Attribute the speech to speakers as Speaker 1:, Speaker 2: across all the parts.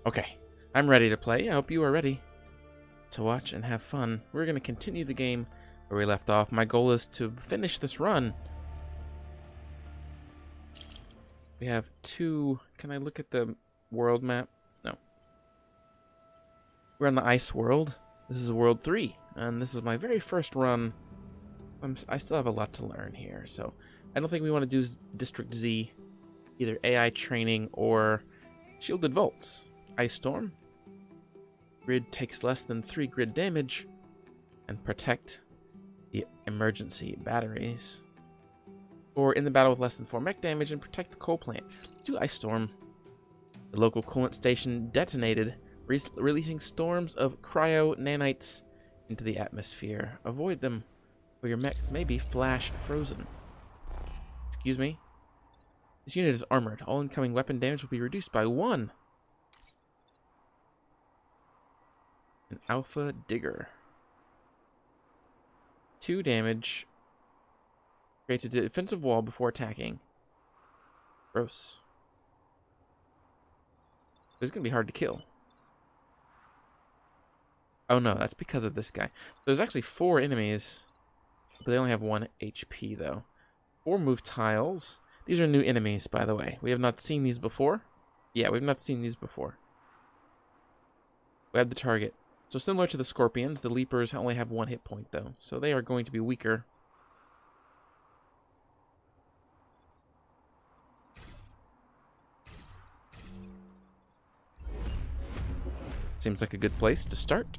Speaker 1: Okay, I'm ready to play. I hope you are ready to watch and have fun. We're going to continue the game where we left off. My goal is to finish this run. We have two... Can I look at the world map? No. We're on the ice world. This is world 3, and this is my very first run. I still have a lot to learn here, so I don't think we want to do District Z, either AI training or shielded vaults. Ice storm. Grid takes less than 3 grid damage, and protect the emergency batteries. Or in the battle with less than 4 mech damage and protect the coal plant. Do ice storm. The local coolant station detonated, releasing storms of cryo nanites into the atmosphere. Avoid them, or your mechs may be flash frozen. Excuse me. This unit is armored. All incoming weapon damage will be reduced by 1. An alpha digger. 2 damage. Creates a defensive wall before attacking. Gross. It's going to be hard to kill. Oh no, that's because of this guy. There's actually 4 enemies, but they only have 1 HP though. 4 move tiles. These are new enemies, by the way. We have not seen these before. Yeah, we've not seen these before. We have the target. So similar to the scorpions, the leapers only have 1 hit point though, so they are going to be weaker. Seems like a good place to start.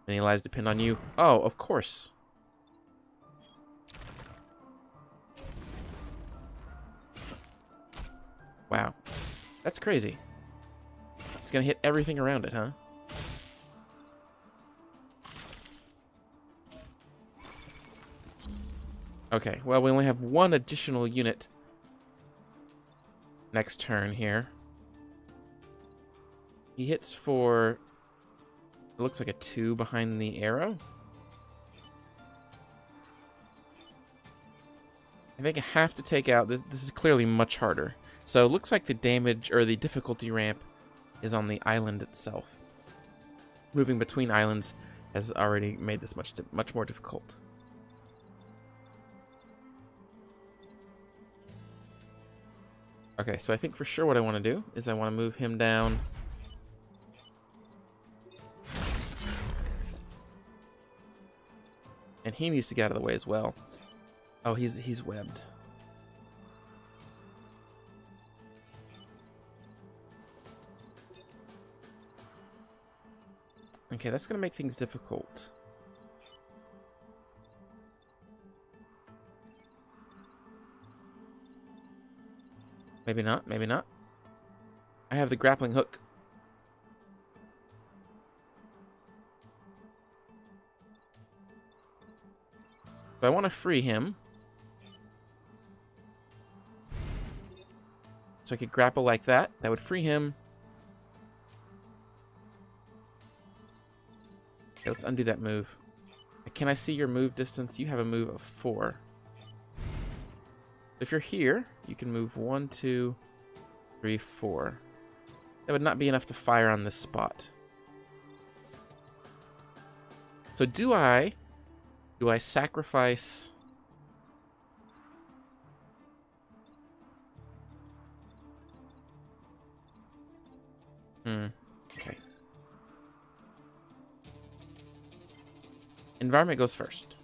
Speaker 1: Many lives depend on you. Oh, of course. Wow. That's crazy. It's gonna hit everything around it, huh? Okay, well, we only have 1 additional unit next turn here. He hits for... It looks like a 2 behind the arrow. I think I have to take out... This is clearly much harder. So it looks like the damage or the difficulty ramp is on the island itself. Moving between islands has already made this much more difficult. Okay, so I think for sure what I want to do is I want to move him down. And he needs to get out of the way as well. Oh, he's webbed. Okay, that's going to make things difficult. Maybe not, maybe not. I have the grappling hook. So I want to free him. So I could grapple like that. That would free him. Okay, let's undo that move. Can I see your move distance? You have a move of 4. If you're here, you can move 1, 2, 3, 4. That would not be enough to fire on this spot. So do I sacrifice... Okay. Environment goes first.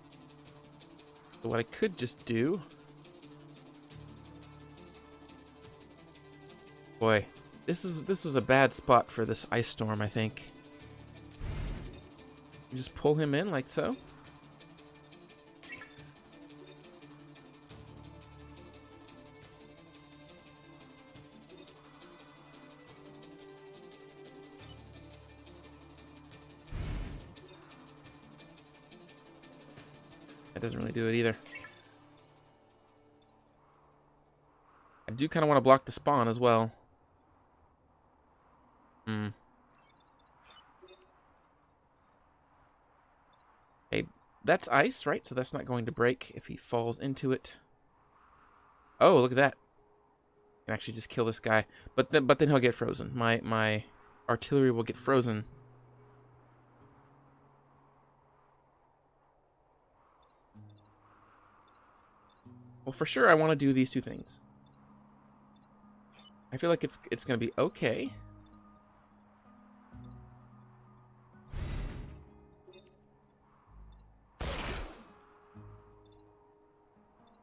Speaker 1: So what I could just do... Boy, this was a bad spot for this ice storm, I think. You just pull him in like so. That doesn't really do it either. I do kind of want to block the spawn as well. Okay, that's ice, right? So that's not going to break if he falls into it. Oh, look at that. can actually just kill this guy. But then he'll get frozen. My artillery will get frozen. Well, for sure, I want to do these two things. I feel like it's going to be okay.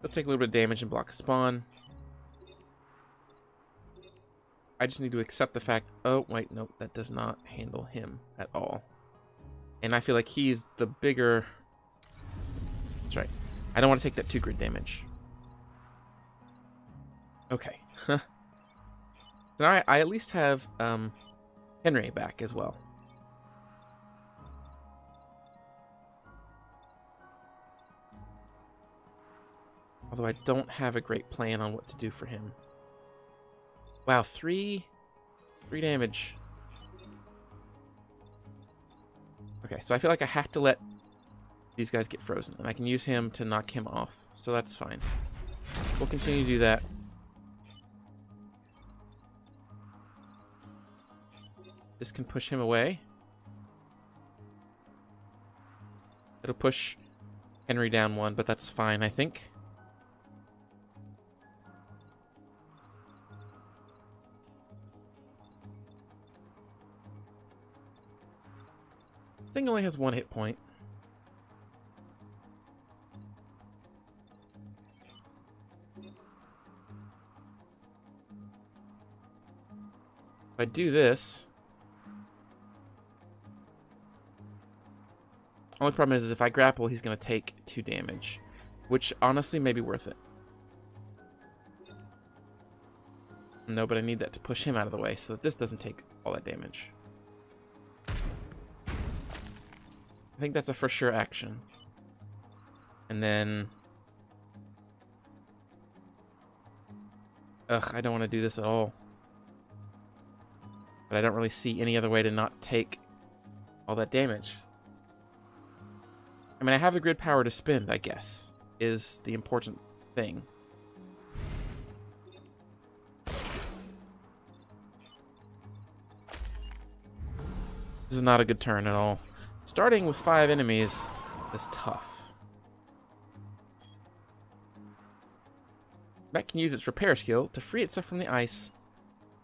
Speaker 1: They'll take a little bit of damage and block a spawn. I just need to accept the fact... Oh, wait, nope, that does not handle him at all. And I feel like he's the bigger... That's right. I don't want to take that 2 grid damage. Okay. So now I at least have Henry back as well. Although I don't have a great plan on what to do for him. Wow, 3 damage. Okay, so I feel like I have to let these guys get frozen, and I can use him to knock him off, so that's fine. We'll continue to do that. This can push him away. It'll push Henry down 1, but that's fine, I think. This thing only has 1 hit point. If I do this... Only problem is if I grapple, he's going to take 2 damage. Which, honestly, may be worth it. No, but I need that to push him out of the way so that this doesn't take all that damage. I think that's a for sure action. And then... Ugh, I don't want to do this at all. But I don't really see any other way to not take all that damage. I mean, I have the grid power to spend, I guess, is the important thing. This is not a good turn at all. Starting with 5 enemies is tough. Mech can use its repair skill to free itself from the ice,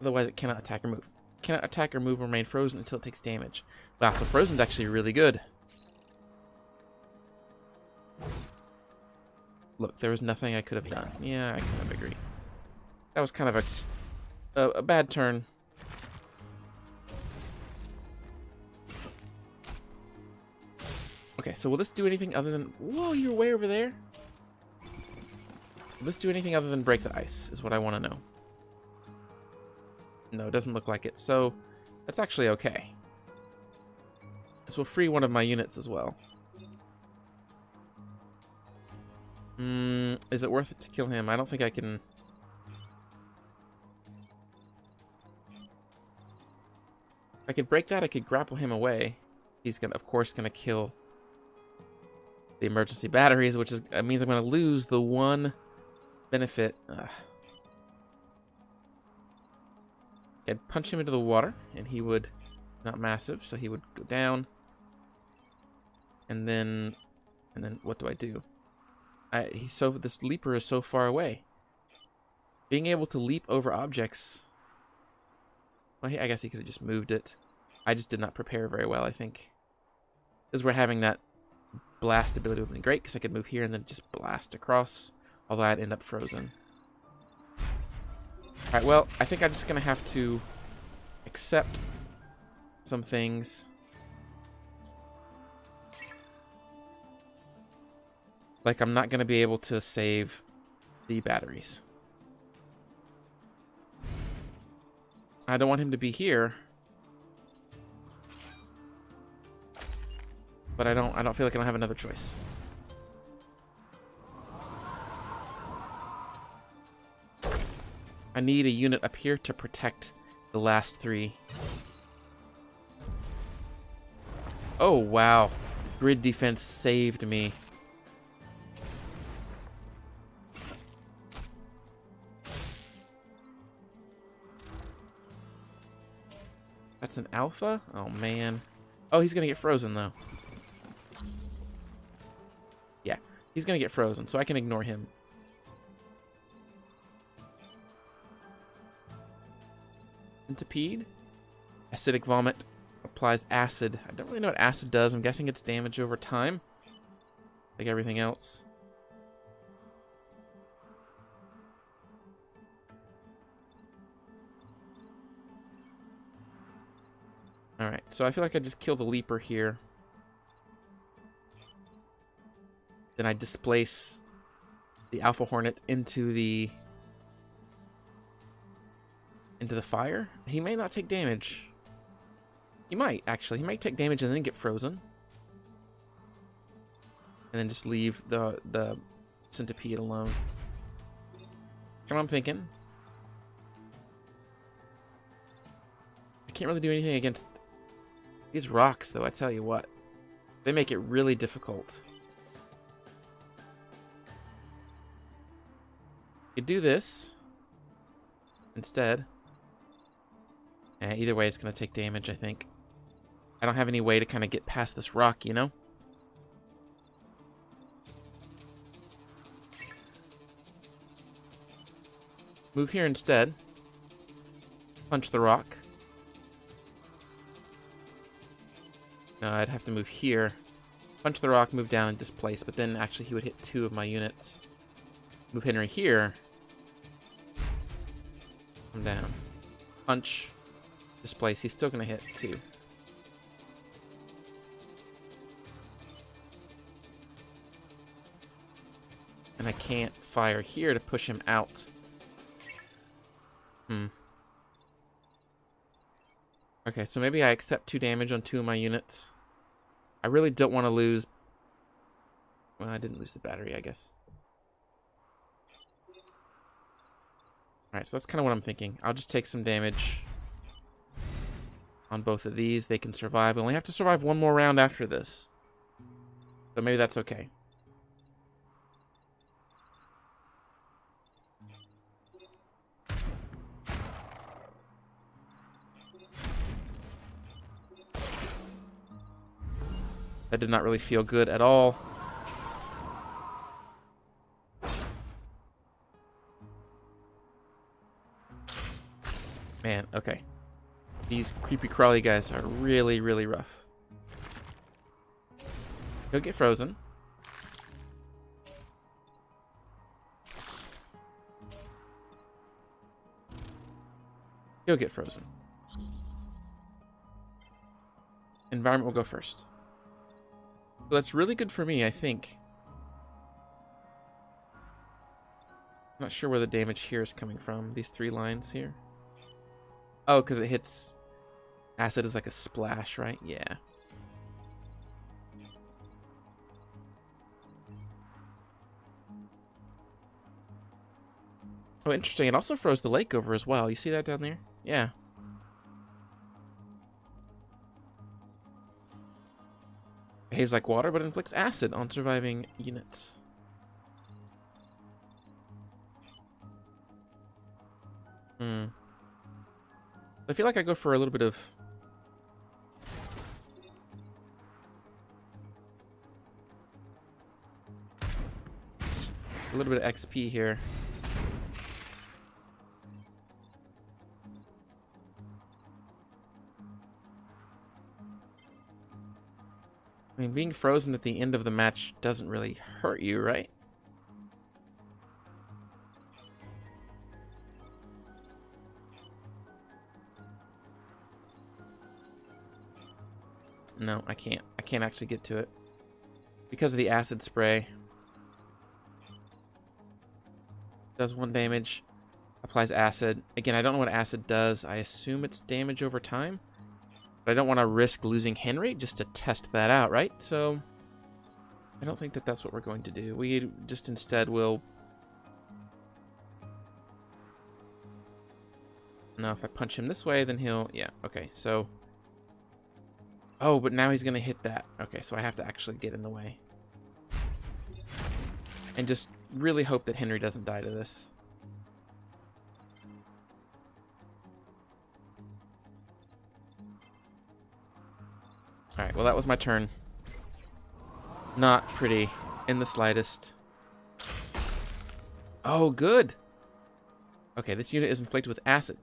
Speaker 1: otherwise it cannot attack or move. It cannot attack or move or remain frozen until it takes damage. Wow, so frozen's actually really good. Look, there was nothing I could have done. Yeah, I kind of agree. That was kind of a bad turn. Okay, so will this do anything other than... Whoa, you're way over there. Will this do anything other than break the ice, is what I want to know. No, it doesn't look like it, so that's actually okay. This will free one of my units as well. Is it worth it to kill him? I don't think I can... If I could break that, I could grapple him away. He's gonna, of course, gonna kill the emergency batteries, which is means I'm gonna lose the one benefit. I'd punch him into the water, and he would... Not massive, so he would go down. And then what do I do? This leaper is so far away. Being able to leap over objects... Well, I guess he could have just moved it. I just did not prepare very well, I think. This is where having that blast ability would have been great, because I could move here and then just blast across. Although I'd end up frozen. Alright, well, I think I'm just going to have to accept some things. Like, I'm not going to be able to save the batteries. I don't want him to be here. But I don't feel like I don't have another choice. I need a unit up here to protect the last 3. Oh, wow. Grid defense saved me. That's an alpha? Oh, man. Oh, he's going to get frozen, though. Yeah, he's going to get frozen, so I can ignore him. Centipede. Acidic vomit. Applies acid. I don't really know what acid does. I'm guessing it's damage over time. Like everything else. Alright, so I feel like I just kill the leaper here. Then I displace the Alpha Hornet into the fire. He may not take damage. He might, actually. He might take damage and then get frozen. And then just leave the centipede alone. That's what I'm thinking. I can't really do anything against these rocks, though, I tell you what. They make it really difficult. You do this instead. Either way, it's going to take damage, I think. I don't have any way to kind of get past this rock, you know? Move here instead. Punch the rock. No, I'd have to move here. Punch the rock, move down, and displace. But then, actually, he would hit 2 of my units. Move Henry here. Come down. Punch. Displace. He's still going to hit 2. And I can't fire here to push him out. Okay, so maybe I accept 2 damage on 2 of my units. I really don't want to lose... Well, I didn't lose the battery, I guess. Alright, so that's kind of what I'm thinking. I'll just take some damage on both of these. They can survive. We only have to survive 1 more round after this. So maybe that's okay. That did not really feel good at all. Man, okay. These creepy crawly guys are really, really rough. He'll get frozen. He'll get frozen. Environment will go first. So that's really good for me, I think. I'm not sure where the damage here is coming from. These 3 lines here. Oh, because it hits... Acid is like a splash, right? Yeah. Oh, interesting. It also froze the lake over as well. You see that down there? Yeah. Behaves like water, but inflicts acid on surviving units. I feel like I go for a little bit of... a little bit of XP here. I mean, being frozen at the end of the match doesn't really hurt you, right? No, I can't. I can't actually get to it. Because of the acid spray. Does 1 damage. Applies acid. Again, I don't know what acid does. I assume it's damage over time. But I don't want to risk losing Henry just to test that out, right? So, I don't think that that's what we're going to do. We just instead will... No, if I punch him this way, then he'll... Yeah, okay, so... Oh, but now he's going to hit that. Okay, so I have to actually get in the way. And just really hope that Henry doesn't die to this. Alright, well that was my turn. Not pretty in the slightest. Oh, good! Okay, this unit is inflicted with acid.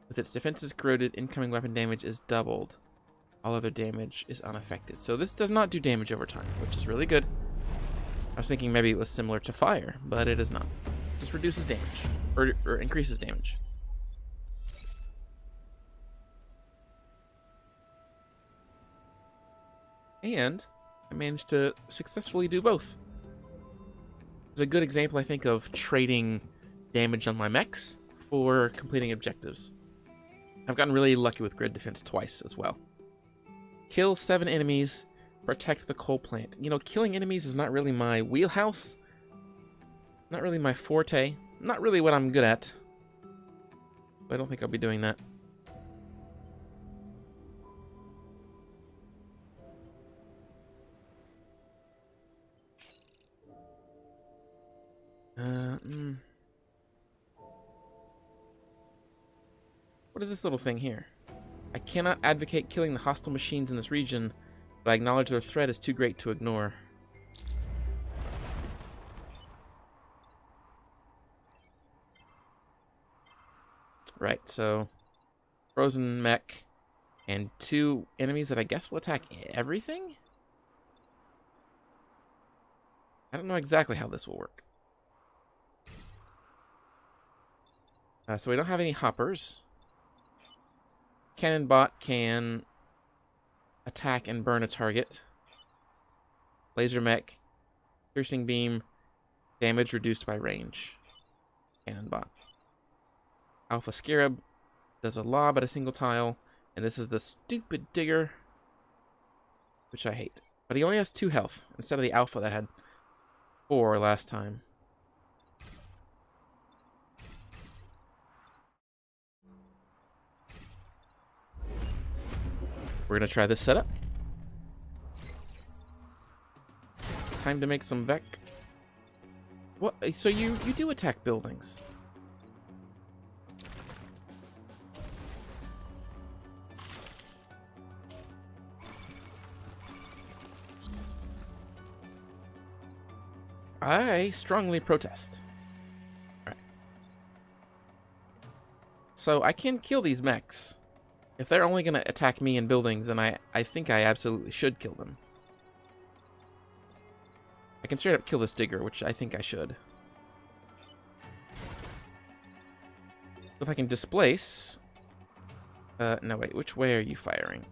Speaker 1: With its defenses corroded, incoming weapon damage is doubled. All other damage is unaffected. So this does not do damage over time, which is really good. I was thinking maybe it was similar to fire, but it is not. It just reduces damage, or increases damage. And I managed to successfully do both. It's a good example, I think, of trading damage on my mechs for completing objectives. I've gotten really lucky with grid defense twice as well. Kill 7 enemies, protect the coal plant. You know, killing enemies is not really my wheelhouse. Not really my forte. Not really what I'm good at. But I don't think I'll be doing that. What is this little thing here? I cannot advocate killing the hostile machines in this region, but I acknowledge their threat is too great to ignore. Right, so frozen mech and 2 enemies that I guess will attack everything? I don't know exactly how this will work. So we don't have any hoppers. Cannon bot can attack and burn a target. Laser mech, piercing beam, damage reduced by range. Cannon bot. Alpha scarab does a lob at a single tile, and this is the stupid digger, which I hate. But he only has 2 health instead of the alpha that had 4 last time. We're gonna try this setup. Time to make some Vec. What? So you do attack buildings? I strongly protest. All right. So I can kill these mechs. If they're only going to attack me in buildings, then I think I absolutely should kill them. I can straight up kill this digger, which I think I should. If I can displace... no, wait, which way are you firing?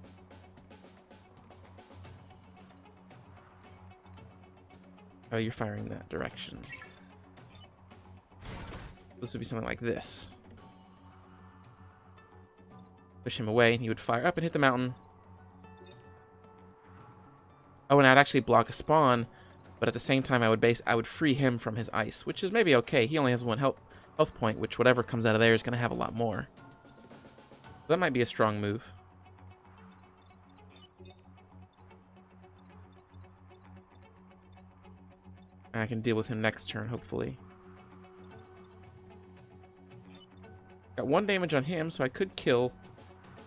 Speaker 1: Oh, you're firing that direction. This would be something like this. Push him away, and he would fire up and hit the mountain. Oh, and I'd actually block a spawn, but at the same time I would free him from his ice, which is maybe okay. He only has 1 health point, which whatever comes out of there is going to have a lot more. So that might be a strong move. I can deal with him next turn, hopefully. Got 1 damage on him, so I could kill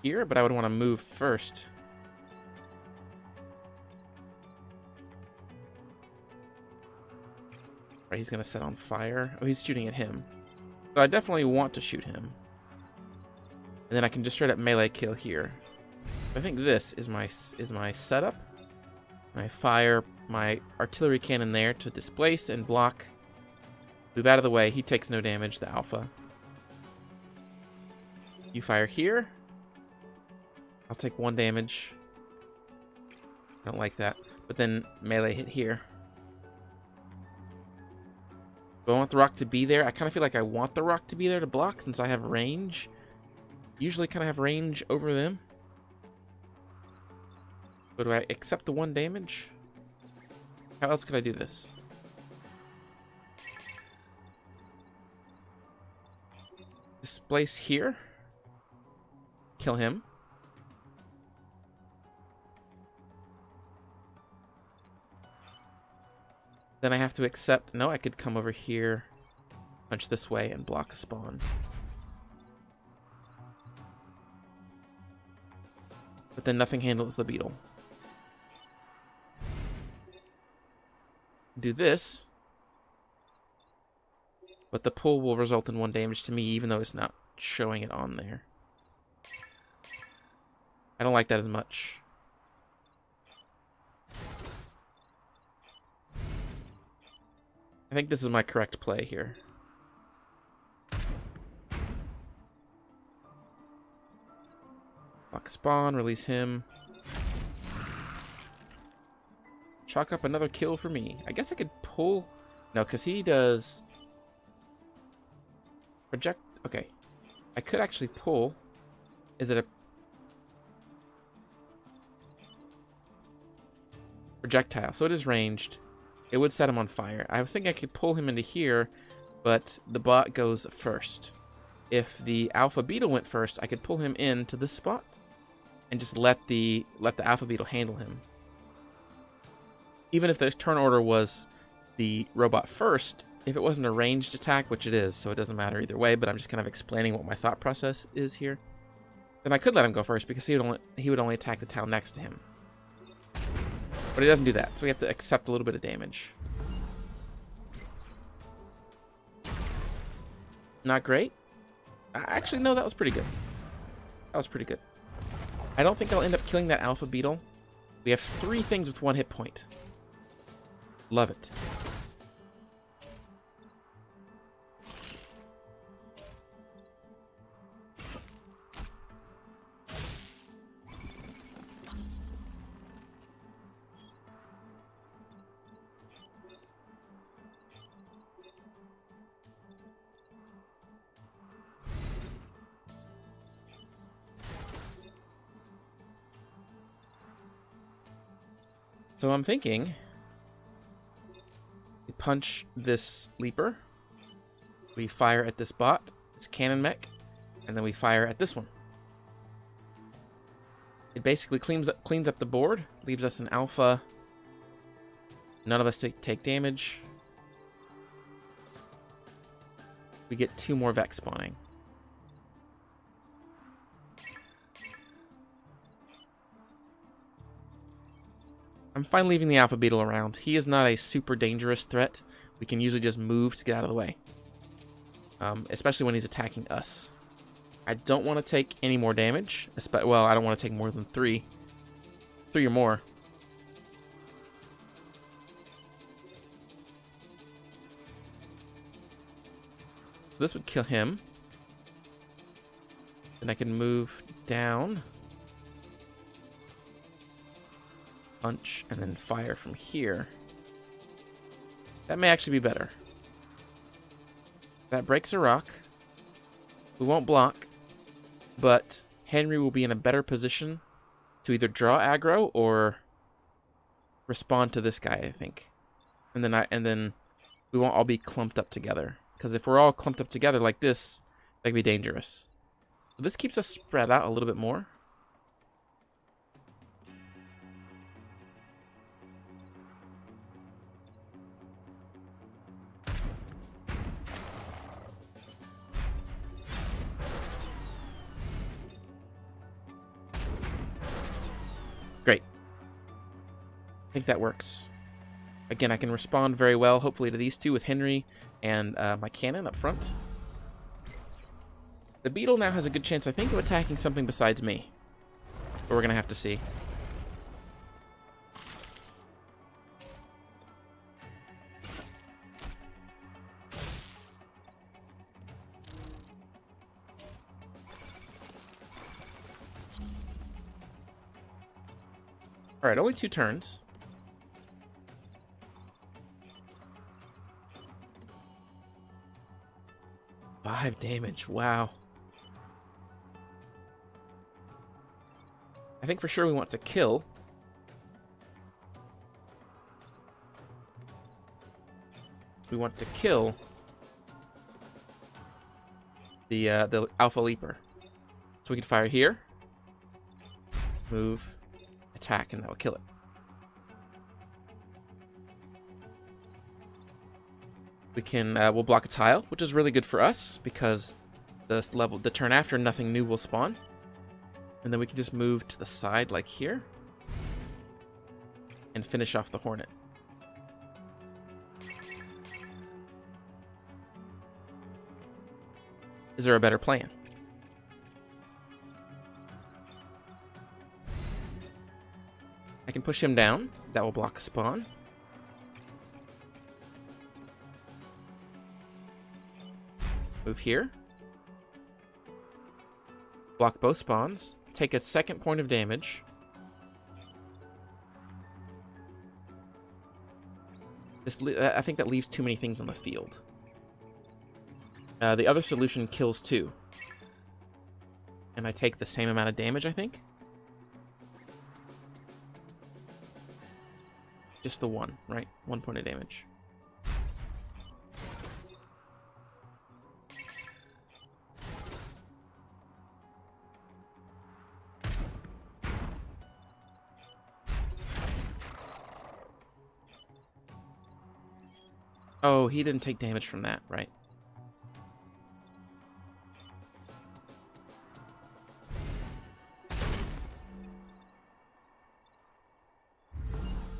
Speaker 1: here, but I would want to move first. Right, he's going to set on fire. Oh, he's shooting at him. So I definitely want to shoot him. And then I can just straight up melee kill here. I think this is my setup. I fire my artillery cannon there to displace and block. Move out of the way. He takes no damage, the alpha. You fire here. I'll take 1 damage. I don't like that. But then melee hit here. Do I want the rock to be there? I kind of feel like I want the rock to be there to block since I have range. Usually kind of have range over them. But do I accept the 1 damage? How else could I do this? Displace here. Kill him. Then I have to accept... No, I could come over here, punch this way, and block a spawn. But then nothing handles the beetle. do this. But the pull will result in 1 damage to me, even though it's not showing it on there. I don't like that as much. I think this is my correct play here. Lock spawn, release him. Chalk up another kill for me. I guess I could pull... No, because he does... Project... Okay. I could actually pull. Is it a... projectile? So it is ranged. It would set him on fire. I was thinking I could pull him into here, but the bot goes first. If the alpha beetle went first, I could pull him into this spot and just let the alpha beetle handle him. Even if the turn order was the robot first, if it wasn't a ranged attack, which it is, so it doesn't matter either way, but I'm just kind of explaining what my thought process is here, then I could let him go first because he would only attack the tile next to him. But he doesn't do that, so we have to accept a little bit of damage. Not great. Actually, no, that was pretty good. That was pretty good. I don't think I'll end up killing that alpha beetle. We have 3 things with 1 hit point. Love it. So I'm thinking we punch this leaper, we fire at this bot, this cannon mech, and then we fire at this one. It basically cleans up the board, leaves us an alpha. None of us take damage. We get 2 more Vex spawning. I'm fine leaving the alpha beetle around. He is not a super dangerous threat. We can usually just move to get out of the way. Especially when he's attacking us. I don't want to take any more damage. Well, I don't want to take more than 3. 3 or more. So this would kill him. Then I can move down. Punch, and then fire from here. That may actually be better. That breaks a rock. We won't block, but Henry will be in a better position to either draw aggro or respond to this guy, I think. And then we won't all be clumped up together. Because if we're all clumped up together like this, that could be dangerous. So this keeps us spread out a little bit more. Great. I think that works. Again, I can respond very well, hopefully, to these 2 with Henry and my cannon up front. The beetle now has a good chance, I think, of attacking something besides me. But we're going to have to see. Alright, only 2 turns. Five damage, wow. I think for sure we want to kill. We want to kill the Alpha Leaper. So we can fire here. Move. Attack, and that will kill it. We can we'll block a tile, which is really good for us because the turn after nothing new will spawn, and then we can just move to the side like here and finish off the Hornet. Is there a better plan? I can push him down. That will block a spawn. Move here. Block both spawns. Take a second point of damage. I think that leaves too many things on the field. The other solution kills 2. And I take the same amount of damage, I think. Just the 1, right? 1 point of damage. Oh, he didn't take damage from that, right?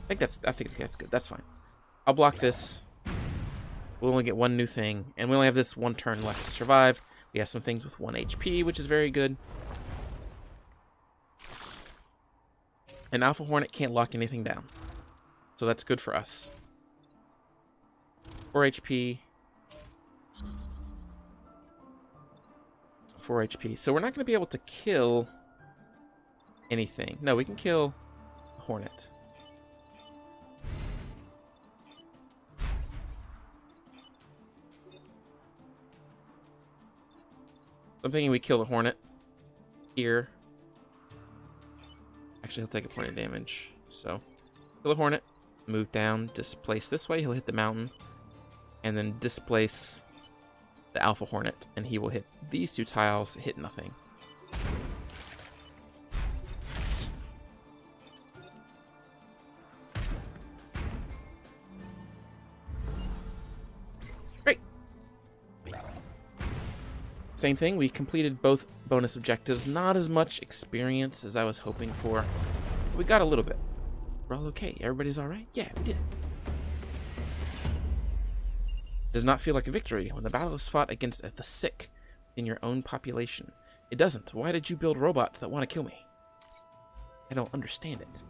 Speaker 1: I think that's good. That's fine. I'll block this. We'll only get 1 new thing, and we only have this 1 turn left to survive. We have some things with 1 HP, which is very good. An Alpha Hornet can't lock anything down, so that's good for us. 4 HP. 4 HP. So we're not going to be able to kill anything. No, we can kill a Hornet. I'm thinking we kill the Hornet here. Actually, he'll take a point of damage. So, kill the Hornet, move down, displace this way. He'll hit the mountain, and then displace the Alpha Hornet, and he will hit these 2 tiles, hit nothing. Great. Same thing, we completed both bonus objectives. Not as much experience as I was hoping for. But we got a little bit. We're all okay. Everybody's all right? Yeah, we did it. Does not feel like a victory when the battle is fought against the sick in your own population. It doesn't. Why did you build robots that want to kill me? I don't understand it.